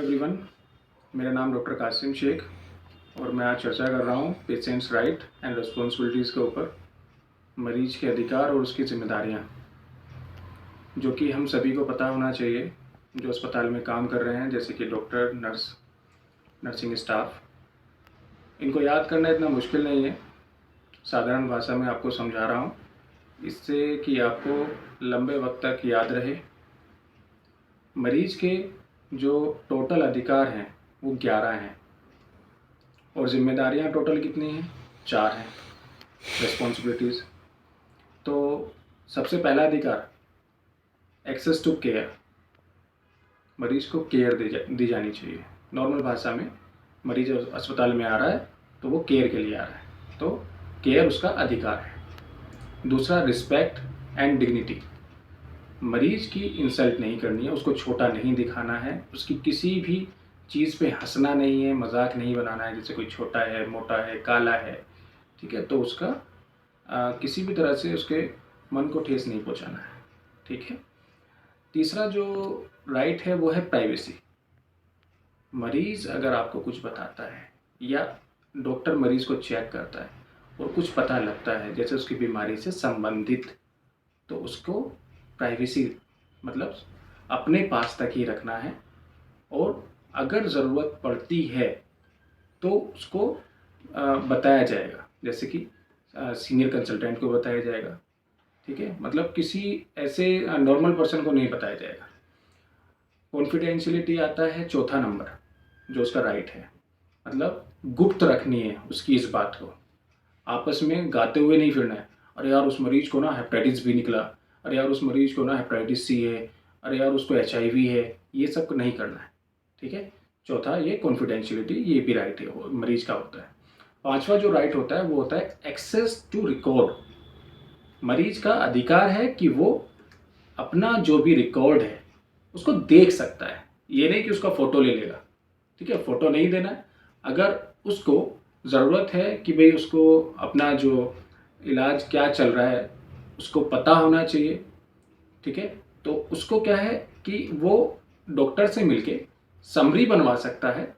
Everyone, मेरा नाम doctor Qasim Sheikh और मैं आज चर्चा कर रहा हूँ पेशेंट्स राइट एंड रिस्पॉन्सिबिलिटीज़ के ऊपर। मरीज के अधिकार और उसकी जिम्मेदारियाँ, जो कि हम सभी को पता होना चाहिए जो अस्पताल में काम कर रहे हैं, जैसे कि डॉक्टर, नर्स, नर्सिंग स्टाफ। इनको याद करना इतना मुश्किल नहीं है, साधारण भाषा में आपको समझा रहा हूँ, इससे कि आपको लंबे वक्त तक याद रहे। मरीज के जो टोटल अधिकार हैं वो 11 हैं और जिम्मेदारियां टोटल कितनी हैं? 4 हैं, रिस्पॉन्सिबिलिटीज़। तो सबसे पहला अधिकार एक्सेस टू केयर, मरीज को केयर दी जानी चाहिए। नॉर्मल भाषा में मरीज अस्पताल में आ रहा है तो वो केयर के लिए आ रहा है, तो केयर उसका अधिकार है। दूसरा रिस्पेक्ट एंड डिग्निटी, मरीज की इंसल्ट नहीं करनी है, उसको छोटा नहीं दिखाना है, उसकी किसी भी चीज़ पे हंसना नहीं है, मजाक नहीं बनाना है। जैसे कोई छोटा है, मोटा है, काला है, ठीक है, तो उसका किसी भी तरह से उसके मन को ठेस नहीं पहुंचाना है, ठीक है। तीसरा जो राइट है वो है प्राइवेसी। मरीज अगर आपको कुछ बताता है या डॉक्टर मरीज को चेक करता है और कुछ पता लगता है जैसे उसकी बीमारी से संबंधित, तो उसको प्राइवेसी मतलब अपने पास तक ही रखना है और अगर ज़रूरत पड़ती है तो उसको बताया जाएगा, जैसे कि सीनियर कंसल्टेंट को बताया जाएगा, ठीक है। मतलब किसी ऐसे नॉर्मल पर्सन को नहीं बताया जाएगा। कॉन्फिडेंशियलिटी आता है चौथा नंबर, जो उसका राइट है, मतलब गुप्त रखनी है उसकी इस बात को। आपस में गाते हुए नहीं फिरना है, अरे यार उस मरीज को ना हेपेटाइटिस बी निकला, अरे यार उस मरीज को ना हेपेटाइटिस सी है, अरे यार उसको HIV है, ये सब नहीं करना है, ठीक है। चौथा ये कॉन्फिडेंशियलिटी, ये भी राइट है, मरीज का होता है। पांचवा जो राइट होता है वो होता है एक्सेस टू रिकॉर्ड। मरीज का अधिकार है कि वो अपना जो भी रिकॉर्ड है उसको देख सकता है, ये नहीं कि उसका फ़ोटो ले लेगा, ठीक है। फ़ोटो नहीं देना है। अगर उसको ज़रूरत है कि भाई उसको अपना जो इलाज क्या चल रहा है उसको पता होना चाहिए, ठीक है, तो उसको क्या है कि वो डॉक्टर से मिलके समरी बनवा सकता है,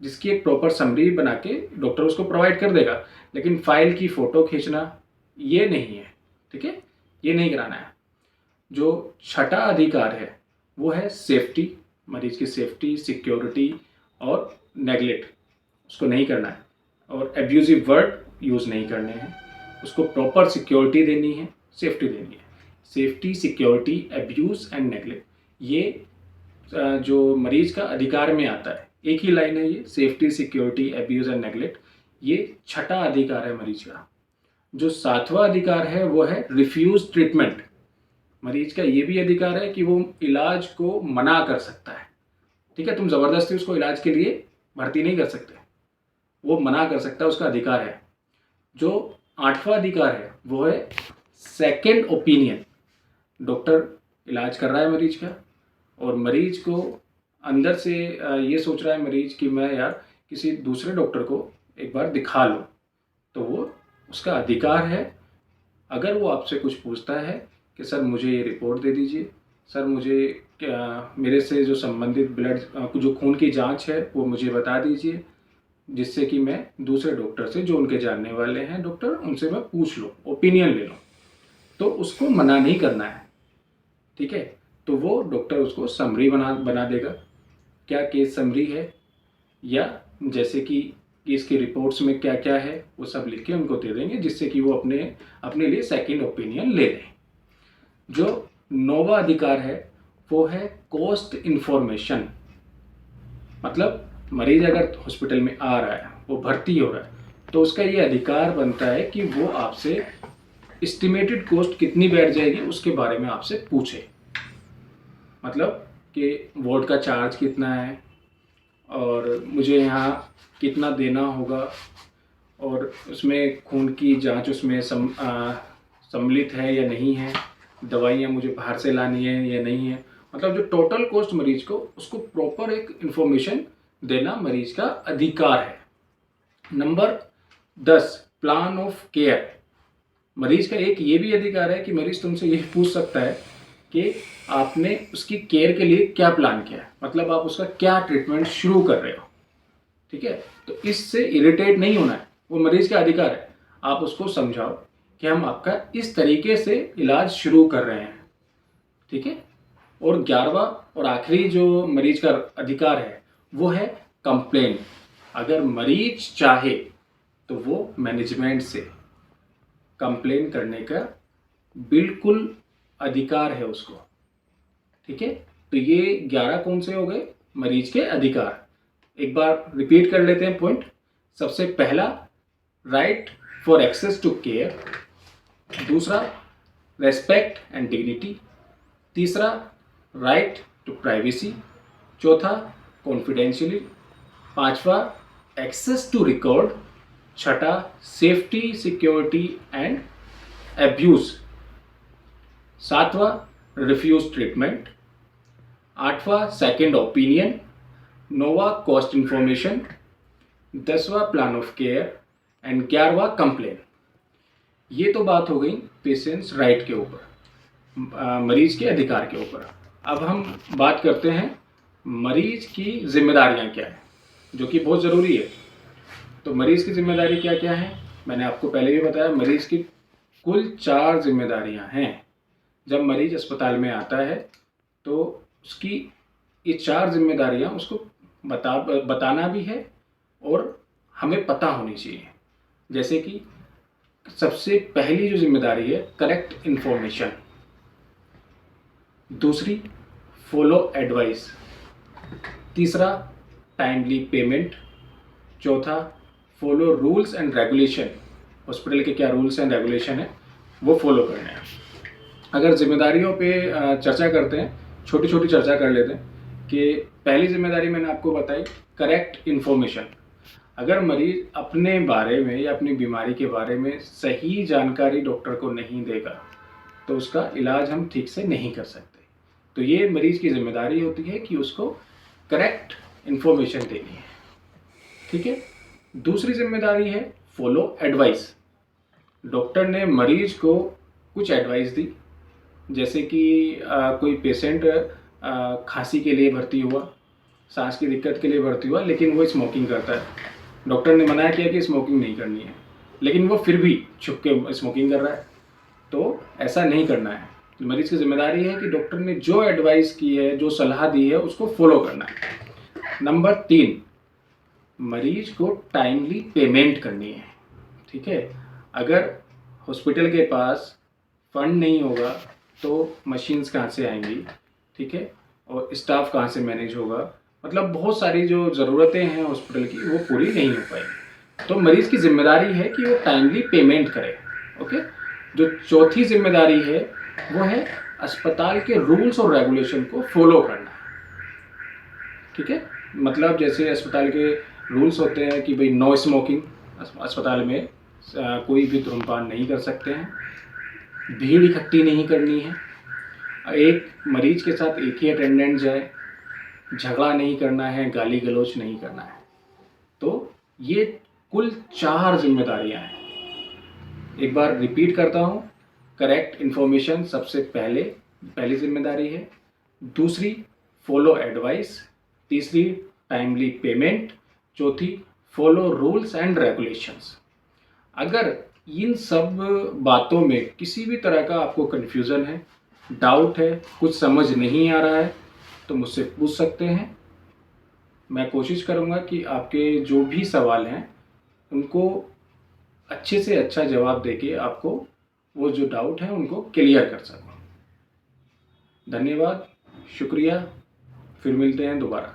जिसकी एक प्रॉपर समरी बना के डॉक्टर उसको प्रोवाइड कर देगा। लेकिन फाइल की फ़ोटो खींचना ये नहीं है, ठीक है, ये नहीं कराना है। जो छठा अधिकार है वो है सेफ्टी, मरीज की सेफ्टी, सिक्योरिटी और नेगलेक्ट उसको नहीं करना है, और एब्यूजिव वर्ड यूज़ नहीं करने हैं। उसको प्रॉपर सिक्योरिटी देनी है, सेफ्टी देनी है। Safety, security, abuse and neglect, ये जो मरीज का अधिकार में आता है, एक ही लाइन है ये, safety, security, abuse and neglect, ये छठा अधिकार है मरीज का। जो सातवां अधिकार है वो है रिफ्यूज ट्रीटमेंट। मरीज का ये भी अधिकार है कि वो इलाज को मना कर सकता है, ठीक है। तुम ज़बरदस्ती उसको इलाज के लिए भर्ती नहीं कर सकते, वो मना कर सकता है, उसका अधिकार है। जो आठवां अधिकार है वो है सेकेंड ओपिनियन। डॉक्टर इलाज कर रहा है मरीज का और मरीज को अंदर से ये सोच रहा है मरीज कि मैं यार किसी दूसरे डॉक्टर को एक बार दिखा लूँ, तो वो उसका अधिकार है। अगर वो आपसे कुछ पूछता है कि सर मुझे ये रिपोर्ट दे दीजिए, सर मुझे क्या मेरे से जो संबंधित ब्लड जो खून की जांच है वो मुझे बता दीजिए, जिससे कि मैं दूसरे डॉक्टर से जो उनके जानने वाले हैं डॉक्टर, उनसे मैं पूछ लूँ, ओपिनियन ले लूँ, तो उसको मना नहीं करना है, ठीक है। तो वो डॉक्टर उसको समरी बना देगा, क्या केस समरी है, या जैसे कि इसकी रिपोर्ट्स में क्या क्या है वो सब लिख के उनको दे देंगे, जिससे कि वो अपने लिए सेकंड ओपिनियन ले लें। जो नौवां अधिकार है वो है कॉस्ट इन्फॉर्मेशन। मतलब मरीज अगर हॉस्पिटल में आ रहा है, वो भर्ती हो रहा है, तो उसका ये अधिकार बनता है कि वो आपसे एस्टिमेटेड कॉस्ट कितनी बैठ जाएगी उसके बारे में आपसे पूछे। मतलब कि वार्ड का चार्ज कितना है और मुझे यहाँ कितना देना होगा, और उसमें खून की जांच उसमें सम्मिलित है या नहीं है, दवाइयाँ मुझे बाहर से लानी है या नहीं है। मतलब जो टोटल कॉस्ट मरीज को, उसको प्रॉपर एक इन्फॉर्मेशन देना मरीज का अधिकार है। Number 10 plan of care. मरीज का एक ये भी अधिकार है कि मरीज तुमसे ये पूछ सकता है कि आपने उसकी केयर के लिए क्या प्लान किया है, मतलब आप उसका क्या ट्रीटमेंट शुरू कर रहे हो। ठीक है, तो इससे इरिटेट नहीं होना है, वो मरीज का अधिकार है। आप उसको समझाओ कि हम आपका इस तरीके से इलाज शुरू कर रहे हैं। ठीक है, और 11वां और आखिरी जो मरीज का अधिकार है वो है कंप्लेन। अगर मरीज चाहे तो वो मैनेजमेंट से कंप्लेन करने का बिल्कुल अधिकार है उसको। ठीक है, तो ये 11 कौन से हो गए मरीज के अधिकार। एक बार रिपीट कर लेते हैं पॉइंट। सबसे पहला, right for access to care. दूसरा, रेस्पेक्ट एंड डिग्निटी। तीसरा, राइट टू प्राइवेसी। चौथा, कॉन्फिडेंशियली। पांचवा, एक्सेस टू रिकॉर्ड। छठा, सेफ्टी, सिक्योरिटी एंड एब्यूज। सातवां, रिफ्यूज ट्रीटमेंट। आठवां, सेकेंड ओपिनियन। नौवां, कॉस्ट इंफॉर्मेशन। 10वां, प्लान ऑफ केयर एंड 11वां, कंप्लेन। ये तो बात हो गई पेशेंट्स राइट के ऊपर, मरीज के अधिकार के ऊपर। अब हम बात करते हैं मरीज की जिम्मेदारियां क्या है, जो कि बहुत ज़रूरी है। तो मरीज की जिम्मेदारी क्या क्या है, मैंने आपको पहले भी बताया। मरीज की कुल 4 जिम्मेदारियां हैं। जब मरीज अस्पताल में आता है तो उसकी ये 4 जिम्मेदारियां उसको बताना भी है और हमें पता होनी चाहिए। जैसे कि सबसे पहली जो जिम्मेदारी है, करेक्ट इन्फॉर्मेशन। दूसरी, फॉलो एडवाइस। तीसरा, टाइमली पेमेंट। चौथा, follow rules and regulation. Hospital के क्या रूल्स एंड रेगुलेशन है वो फॉलो करने हैं। अगर जिम्मेदारियों पे चर्चा करते हैं, छोटी छोटी चर्चा कर लेते हैं कि पहली जिम्मेदारी मैंने आपको बताई, करेक्ट इन्फॉर्मेशन। अगर मरीज अपने बारे में या अपनी बीमारी के बारे में सही जानकारी डॉक्टर को नहीं देगा तो उसका इलाज हम ठीक से नहीं कर सकते। तो ये मरीज की जिम्मेदारी होती है कि उसको करेक्ट इन्फॉर्मेशन देनी है। ठीक है, दूसरी जिम्मेदारी है फॉलो एडवाइस। डॉक्टर ने मरीज को कुछ एडवाइस दी, जैसे कि कोई पेशेंट खांसी के लिए भर्ती हुआ, सांस की दिक्कत के लिए भर्ती हुआ, लेकिन वो स्मोकिंग करता है। डॉक्टर ने मना किया कि स्मोकिंग नहीं करनी है, लेकिन वो फिर भी छुप के स्मोकिंग कर रहा है। तो ऐसा नहीं करना है। मरीज की जिम्मेदारी है कि डॉक्टर ने जो एडवाइस की है, जो सलाह दी है, उसको फॉलो करना है। नंबर 3, मरीज को टाइमली पेमेंट करनी है। ठीक है, अगर हॉस्पिटल के पास फंड नहीं होगा तो मशीन्स कहाँ से आएंगी। ठीक है, और स्टाफ कहाँ से मैनेज होगा, मतलब बहुत सारी जो ज़रूरतें हैं हॉस्पिटल की वो पूरी नहीं हो पाएगी। तो मरीज़ की जिम्मेदारी है कि वो टाइमली पेमेंट करे। ओके, जो चौथी जिम्मेदारी है वो है अस्पताल के रूल्स और रेगुलेशन को फॉलो करना। ठीक है, मतलब जैसे अस्पताल के रूल्स होते हैं कि भाई नो स्मोकिंग, अस्पताल में कोई भी धूम्रपान नहीं कर सकते हैं, भीड़ इकट्ठी नहीं करनी है, एक मरीज के साथ एक ही अटेंडेंट जाए, झगड़ा नहीं करना है, गाली गलौज नहीं करना है। तो ये कुल 4 जिम्मेदारियां हैं। एक बार रिपीट करता हूँ, करेक्ट इन्फॉर्मेशन सबसे पहली जिम्मेदारी है। दूसरी, फॉलो एडवाइस। तीसरी, टाइमली पेमेंट। चौथी, फॉलो रूल्स एंड रेगुलेशंस। अगर इन सब बातों में किसी भी तरह का आपको कन्फ्यूज़न है, डाउट है, कुछ समझ नहीं आ रहा है, तो मुझसे पूछ सकते हैं। मैं कोशिश करूँगा कि आपके जो भी सवाल हैं उनको अच्छे से अच्छा जवाब देके आपको वो जो डाउट है उनको क्लियर कर सकूँ। धन्यवाद, शुक्रिया, फिर मिलते हैं दोबारा।